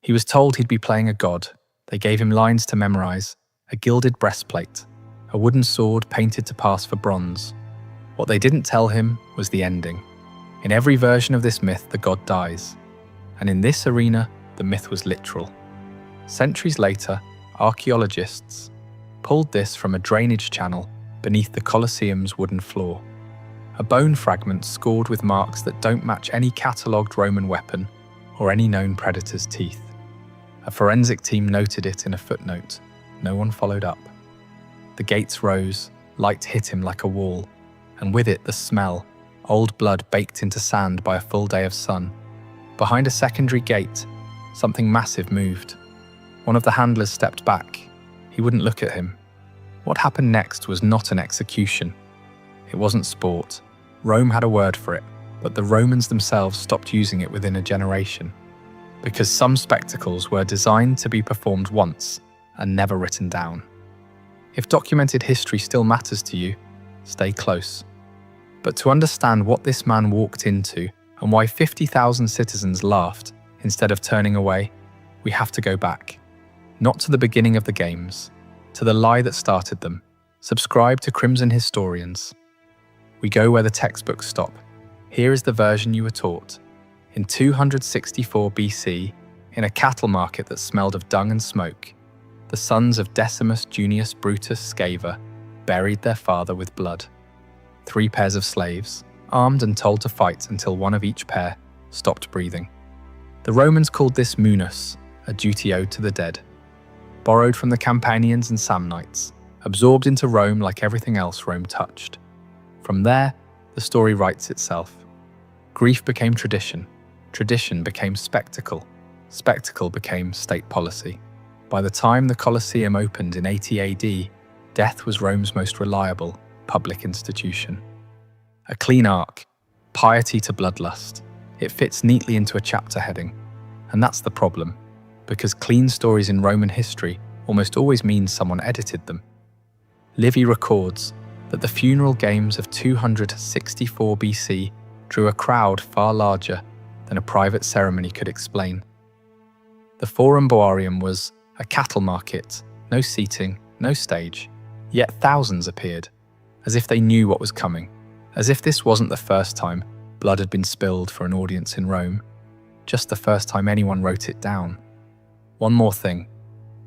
He was told he'd be playing a god. They gave him lines to memorize, a gilded breastplate, a wooden sword painted to pass for bronze. What they didn't tell him was the ending. In every version of this myth, the god dies. And in this arena, the myth was literal. Centuries later, archaeologists pulled this from a drainage channel beneath the Colosseum's wooden floor. A bone fragment scored with marks that don't match any catalogued Roman weapon or any known predator's teeth. A forensic team noted it in a footnote. No one followed up. The gates rose, light hit him like a wall, and with it the smell, old blood baked into sand by a full day of sun. Behind a secondary gate, something massive moved. One of the handlers stepped back. He wouldn't look at him. What happened next was not an execution. It wasn't sport. Rome had a word for it, but the Romans themselves stopped using it within a generation. Because some spectacles were designed to be performed once and never written down. If documented history still matters to you, stay close. But to understand what this man walked into and why 50,000 citizens laughed instead of turning away, we have to go back. Not to the beginning of the games, to the lie that started them. Subscribe to Crimson Historians. We go where the textbooks stop. Here is the version you were taught. In 264 BC, in a cattle market that smelled of dung and smoke, the sons of Decimus Junius Brutus Scaever buried their father with blood. 3 pairs of slaves, armed and told to fight until one of each pair stopped breathing. The Romans called this munus, a duty owed to the dead. Borrowed from the Campanians and Samnites, absorbed into Rome like everything else Rome touched. From there, the story writes itself. Grief became tradition. Tradition became spectacle. Spectacle became state policy. By the time the Colosseum opened in 80 AD, death was Rome's most reliable public institution. A clean arc, piety to bloodlust. It fits neatly into a chapter heading. And that's the problem, because clean stories in Roman history almost always mean someone edited them. Livy records that the funeral games of 264 BC drew a crowd far larger than a private ceremony could explain. The Forum Boarium was a cattle market, no seating, no stage, yet thousands appeared, as if they knew what was coming, as if this wasn't the first time blood had been spilled for an audience in Rome, just the first time anyone wrote it down. One more thing,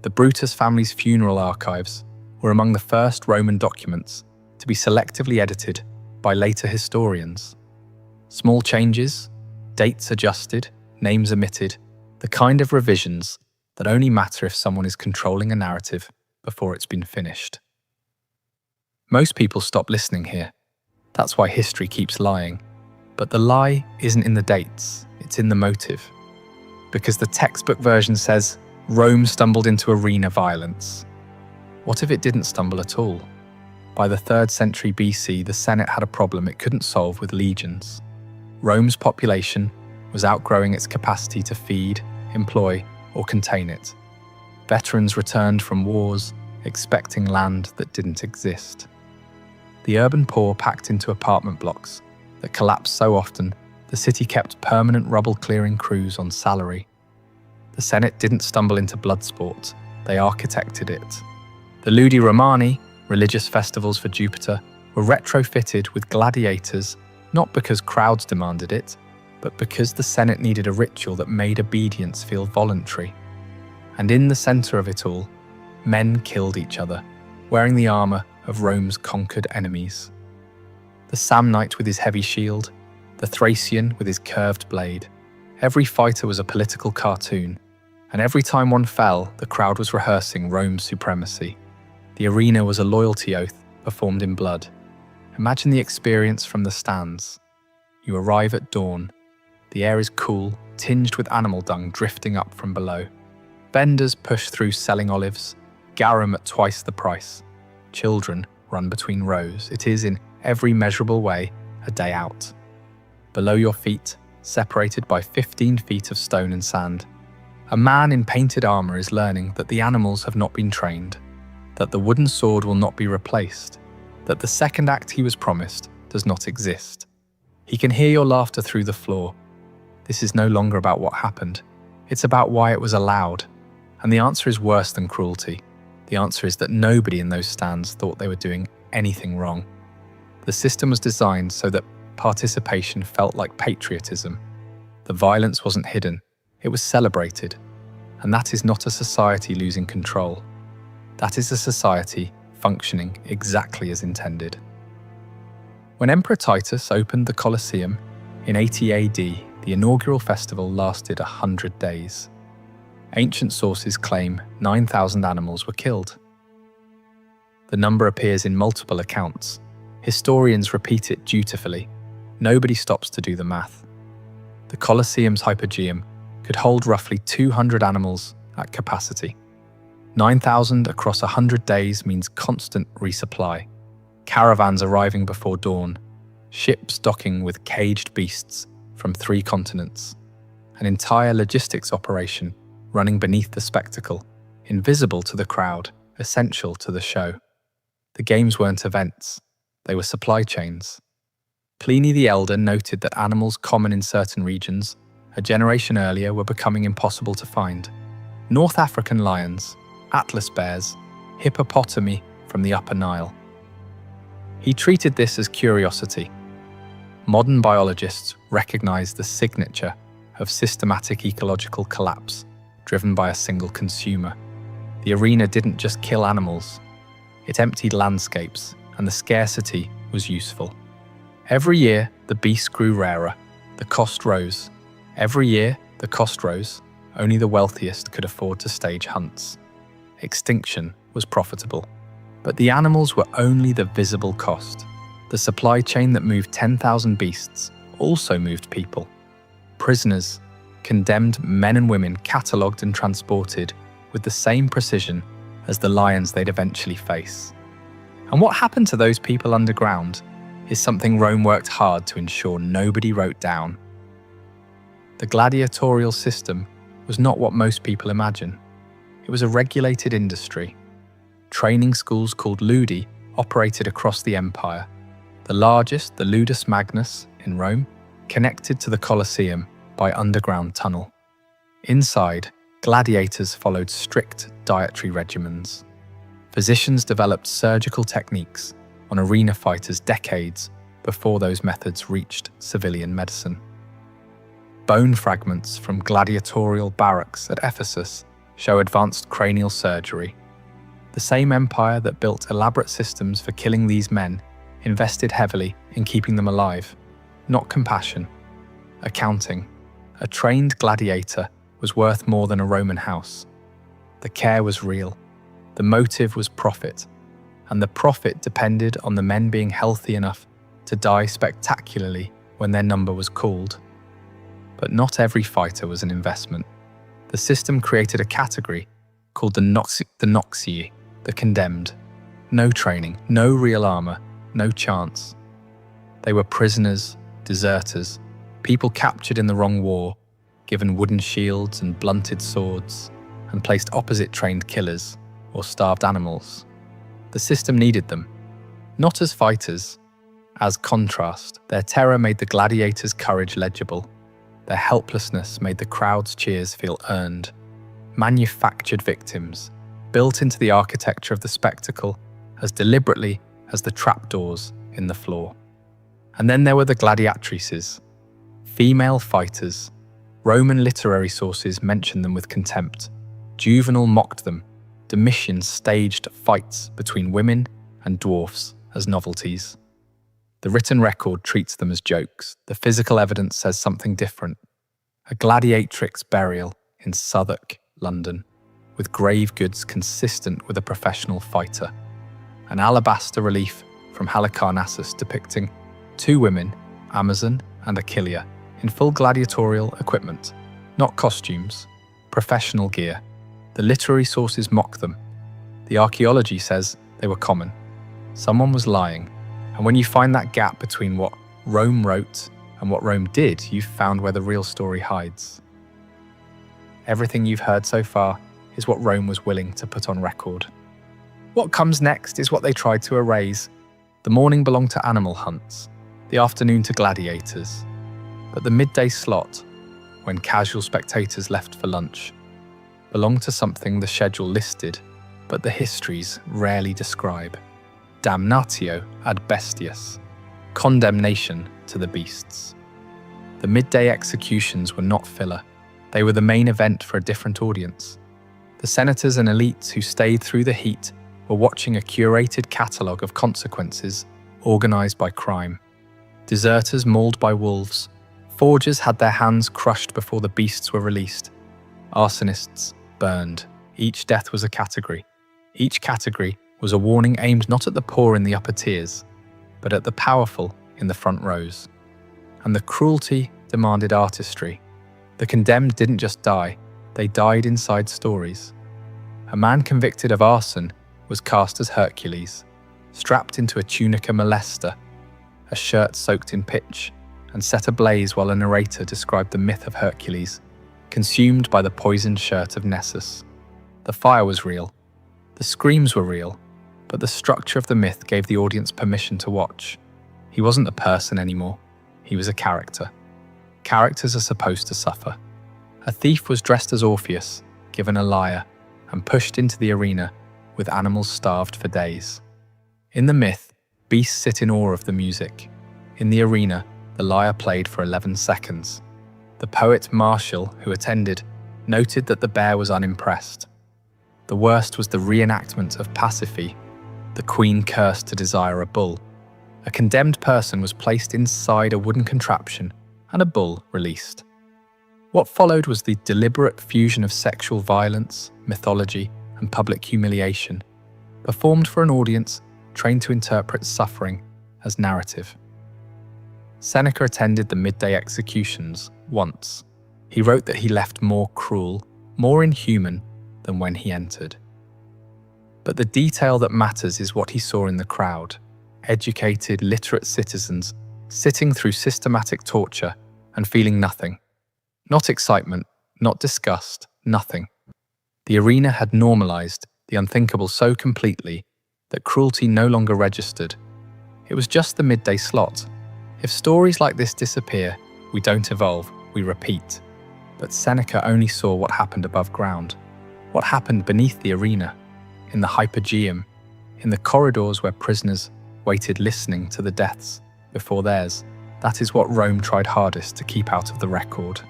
the Brutus family's funeral archives were among the first Roman documents to be selectively edited by later historians. Small changes, dates adjusted, names omitted, the kind of revisions that only matter if someone is controlling a narrative before it's been finished. Most people stop listening here. That's why history keeps lying. But the lie isn't in the dates, it's in the motive. Because the textbook version says, Rome stumbled into arena violence. What if it didn't stumble at all? By the 3rd century BC, the Senate had a problem it couldn't solve with legions. Rome's population was outgrowing its capacity to feed, employ, or contain it. Veterans returned from wars, expecting land that didn't exist. The urban poor packed into apartment blocks that collapsed so often, the city kept permanent rubble-clearing crews on salary. The Senate didn't stumble into blood sport, they architected it. The Ludi Romani, religious festivals for Jupiter, were retrofitted with gladiators, not because crowds demanded it, but because the Senate needed a ritual that made obedience feel voluntary. And in the center of it all, men killed each other, wearing the armor of Rome's conquered enemies. The Samnite with his heavy shield, the Thracian with his curved blade. Every fighter was a political cartoon, and every time one fell, the crowd was rehearsing Rome's supremacy. The arena was a loyalty oath performed in blood. Imagine the experience from the stands. You arrive at dawn. The air is cool, tinged with animal dung drifting up from below. Vendors push through selling olives, garum at twice the price. Children run between rows. It is, in every measurable way, a day out. Below your feet, separated by 15 feet of stone and sand, a man in painted armor is learning that the animals have not been trained, that the wooden sword will not be replaced, that the second act he was promised does not exist. He can hear your laughter through the floor. This is no longer about what happened. It's about why it was allowed. And the answer is worse than cruelty. The answer is that nobody in those stands thought they were doing anything wrong. The system was designed so that participation felt like patriotism. The violence wasn't hidden, it was celebrated. And that is not a society losing control. That is a society functioning exactly as intended. When Emperor Titus opened the Colosseum in 80 AD, the inaugural festival lasted 100 days. Ancient sources claim 9,000 animals were killed. The number appears in multiple accounts. Historians repeat it dutifully. Nobody stops to do the math. The Colosseum's hypogeum could hold roughly 200 animals at capacity. 9,000 across 100 days means constant resupply. Caravans arriving before dawn, ships docking with caged beasts from 3 continents, an entire logistics operation running beneath the spectacle, invisible to the crowd, essential to the show. The games weren't events, they were supply chains. Pliny the Elder noted that animals common in certain regions a generation earlier were becoming impossible to find. North African lions, Atlas bears, hippopotami from the Upper Nile. He treated this as curiosity. Modern biologists recognize the signature of systematic ecological collapse driven by a single consumer. The arena didn't just kill animals, it emptied landscapes, and the scarcity was useful. Every year, the beast grew rarer, the cost rose. Every year, the cost rose, only the wealthiest could afford to stage hunts. Extinction was profitable. But the animals were only the visible cost. The supply chain that moved 10,000 beasts also moved people. Prisoners, condemned men and women catalogued and transported with the same precision as the lions they'd eventually face. And what happened to those people underground is something Rome worked hard to ensure nobody wrote down. The gladiatorial system was not what most people imagine. It was a regulated industry. Training schools called ludi operated across the empire. The largest, the Ludus Magnus in Rome, connected to the Colosseum by underground tunnel. Inside, gladiators followed strict dietary regimens. Physicians developed surgical techniques on arena fighters decades before those methods reached civilian medicine. Bone fragments from gladiatorial barracks at Ephesus show advanced cranial surgery. The same empire that built elaborate systems for killing these men invested heavily in keeping them alive. Not compassion, accounting. A trained gladiator was worth more than a Roman house. The care was real. The motive was profit. And the profit depended on the men being healthy enough to die spectacularly when their number was called. But not every fighter was an investment. The system created a category called the Noxii, the condemned. No training, no real armor, no chance. They were prisoners, deserters, people captured in the wrong war, given wooden shields and blunted swords, and placed opposite trained killers or starved animals. The system needed them, not as fighters. As contrast, their terror made the gladiators' courage legible. Their helplessness made the crowd's cheers feel earned. Manufactured victims, built into the architecture of the spectacle as deliberately as the trapdoors in the floor. And then there were the gladiatrices, female fighters. Roman literary sources mention them with contempt. Juvenal mocked them. Domitian staged fights between women and dwarfs as novelties. The written record treats them as jokes. The physical evidence says something different. A gladiatrix burial in Southwark, London, with grave goods consistent with a professional fighter. An alabaster relief from Halicarnassus depicting 2 women, Amazon and Achillea, in full gladiatorial equipment, not costumes, professional gear. The literary sources mock them. The archaeology says they were common. Someone was lying. And when you find that gap between what Rome wrote and what Rome did, you've found where the real story hides. Everything you've heard so far is what Rome was willing to put on record. What comes next is what they tried to erase. The morning belonged to animal hunts, the afternoon to gladiators. But the midday slot, when casual spectators left for lunch, belonged to something the schedule listed, but the histories rarely describe. Damnatio ad bestias, condemnation to the beasts. The midday executions were not filler. They were the main event for a different audience. The senators and elites who stayed through the heat were watching a curated catalogue of consequences organised by crime. Deserters mauled by wolves, forgers had their hands crushed before the beasts were released, arsonists burned. Each death was a category. Each category was a warning aimed not at the poor in the upper tiers, but at the powerful in the front rows. And the cruelty demanded artistry. The condemned didn't just die, they died inside stories. A man convicted of arson was cast as Hercules, strapped into a tunica molesta, a shirt soaked in pitch, and set ablaze while a narrator described the myth of Hercules, consumed by the poisoned shirt of Nessus. The fire was real, the screams were real, but the structure of the myth gave the audience permission to watch. He wasn't a person anymore, he was a character. Characters are supposed to suffer. A thief was dressed as Orpheus, given a lyre, and pushed into the arena with animals starved for days. In the myth, beasts sit in awe of the music. In the arena, the lyre played for 11 seconds. The poet Martial, who attended, noted that the bear was unimpressed. The worst was the reenactment of Pasiphae, the queen cursed to desire a bull. A condemned person was placed inside a wooden contraption and a bull released. What followed was the deliberate fusion of sexual violence, mythology, and public humiliation, performed for an audience trained to interpret suffering as narrative. Seneca attended the midday executions once. He wrote that he left more cruel, more inhuman than when he entered. But the detail that matters is what he saw in the crowd: educated, literate citizens sitting through systematic torture and feeling nothing. Not excitement, not disgust, nothing. The arena had normalized the unthinkable so completely that cruelty no longer registered. It was just the midday slot. If stories like this disappear, we don't evolve, we repeat. But Seneca only saw what happened above ground, what happened beneath the arena, in the hypogeum, in the corridors where prisoners waited listening to the deaths before theirs. That is what Rome tried hardest to keep out of the record.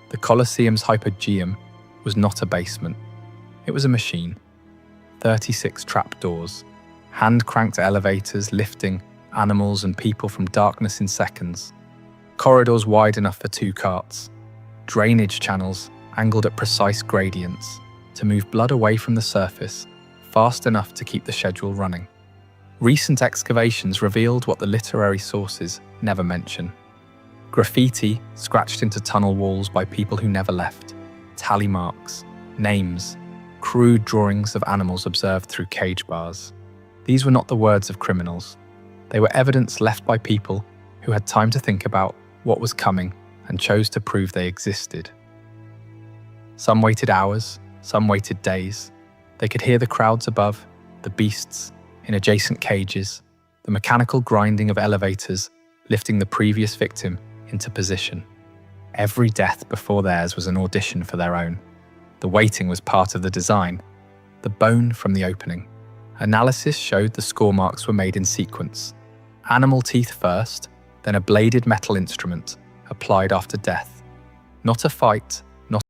The Colosseum's hypogeum was not a basement. It was a machine. 36 trapdoors, hand-cranked elevators lifting animals and people from darkness in seconds, corridors wide enough for 2 carts, drainage channels angled at precise gradients to move blood away from the surface fast enough to keep the schedule running. Recent excavations revealed what the literary sources never mention. Graffiti scratched into tunnel walls by people who never left, tally marks, names, crude drawings of animals observed through cage bars. These were not the words of criminals. They were evidence left by people who had time to think about what was coming and chose to prove they existed. Some waited hours, some waited days. They could hear the crowds above, the beasts in adjacent cages, the mechanical grinding of elevators lifting the previous victim into position. Every death before theirs was an audition for their own. The waiting was part of the design. The bone from the opening. Analysis showed the score marks were made in sequence. Animal teeth first, then a bladed metal instrument applied after death. Not a fight,